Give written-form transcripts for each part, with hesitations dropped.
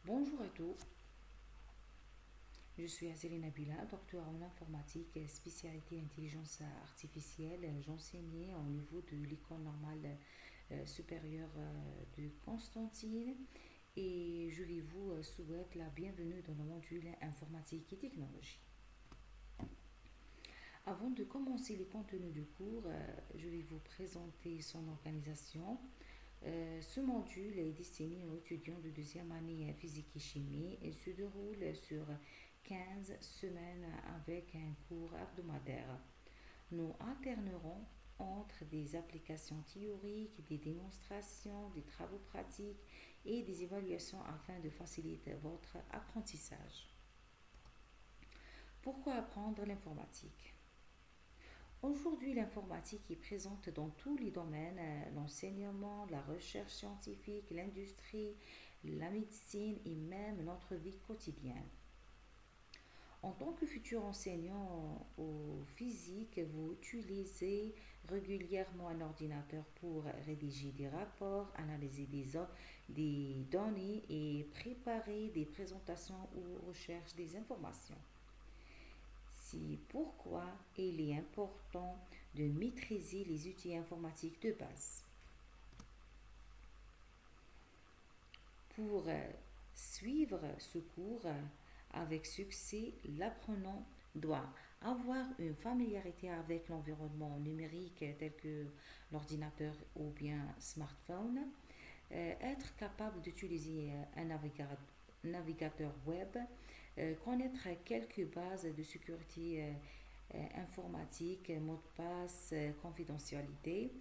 Bonjour à tous, je suis Azélie Nabila, docteur en informatique, spécialité intelligence artificielle. J'enseignais au niveau de l'école normale supérieure de Constantine et je vais vous souhaiter la bienvenue dans le module informatique et technologie. Avant de commencer les contenus du cours, je vais vous présenter son organisation. Ce module est destiné aux étudiants de deuxième année physique et chimie et se déroule sur 15 semaines avec un cours hebdomadaire. Nous alternerons entre des applications théoriques, des démonstrations, des travaux pratiques et des évaluations afin de faciliter votre apprentissage. Pourquoi apprendre l'informatique? Aujourd'hui, l'informatique est présente dans tous les domaines, l'enseignement, la recherche scientifique, l'industrie, la médecine et même notre vie quotidienne. En tant que futur enseignant au physique, vous utilisez régulièrement un ordinateur pour rédiger des rapports, analyser des données et préparer des présentations ou rechercher des informations. C'est pourquoi il est important de maîtriser les outils informatiques de base. Pour suivre ce cours avec succès, l'apprenant doit avoir une familiarité avec l'environnement numérique tel que l'ordinateur ou bien smartphone, être capable d'utiliser un navigateur web, connaître quelques bases de sécurité informatique, mots de passe, confidentialité,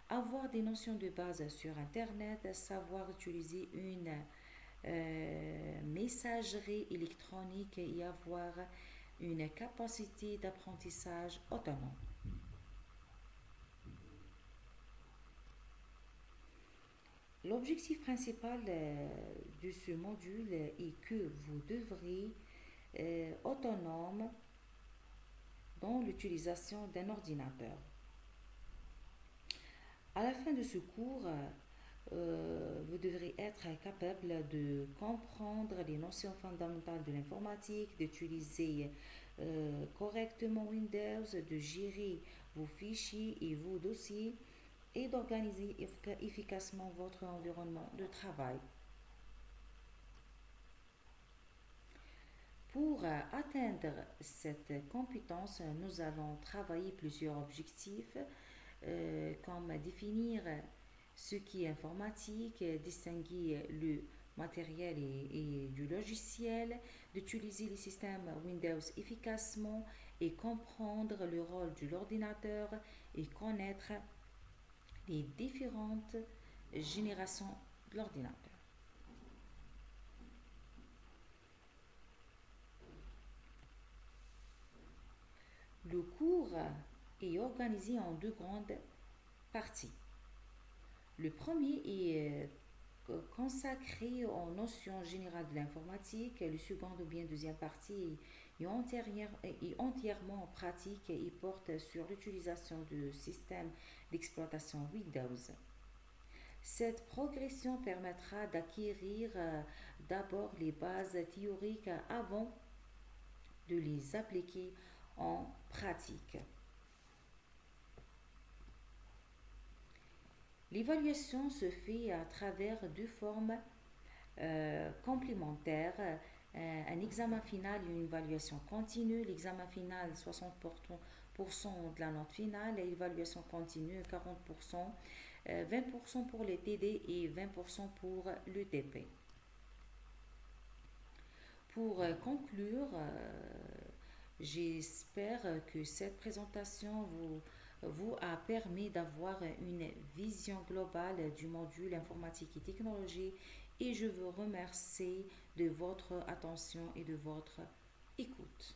avoir des notions de base sur Internet, savoir utiliser une messagerie électronique et avoir une capacité d'apprentissage autonome. L'objectif principal de ce module est que vous devrez autonome dans l'utilisation d'un ordinateur. À la fin de ce cours, vous devrez être capable de comprendre les notions fondamentales de l'informatique, d'utiliser correctement Windows, de gérer vos fichiers et vos dossiers et d'organiser efficacement votre environnement de travail. Pour atteindre cette compétence, nous allons travailler plusieurs objectifs comme définir ce qui est informatique, distinguer le matériel et du logiciel, d'utiliser les systèmes Windows efficacement et comprendre le rôle de l'ordinateur et connaître les différentes générations de l'ordinateur. Le cours est organisé en deux grandes parties. Le premier est consacré aux notions générales de l'informatique. Le second ou bien deuxième partie est entièrement pratique et porte sur l'utilisation de systèmes d'exploitation Windows. Cette progression permettra d'acquérir d'abord les bases théoriques avant de les appliquer en pratique. L'évaluation se fait à travers deux formes complémentaires, un examen final et une évaluation continue. L'examen final, 60% de la note finale, et l'évaluation continue, 40%, 20% pour les TD et 20% pour le TP. Pour conclure, j'espère que cette présentation vous a permis d'avoir une vision globale du module informatique et technologie et je vous remercie de votre attention et de votre écoute.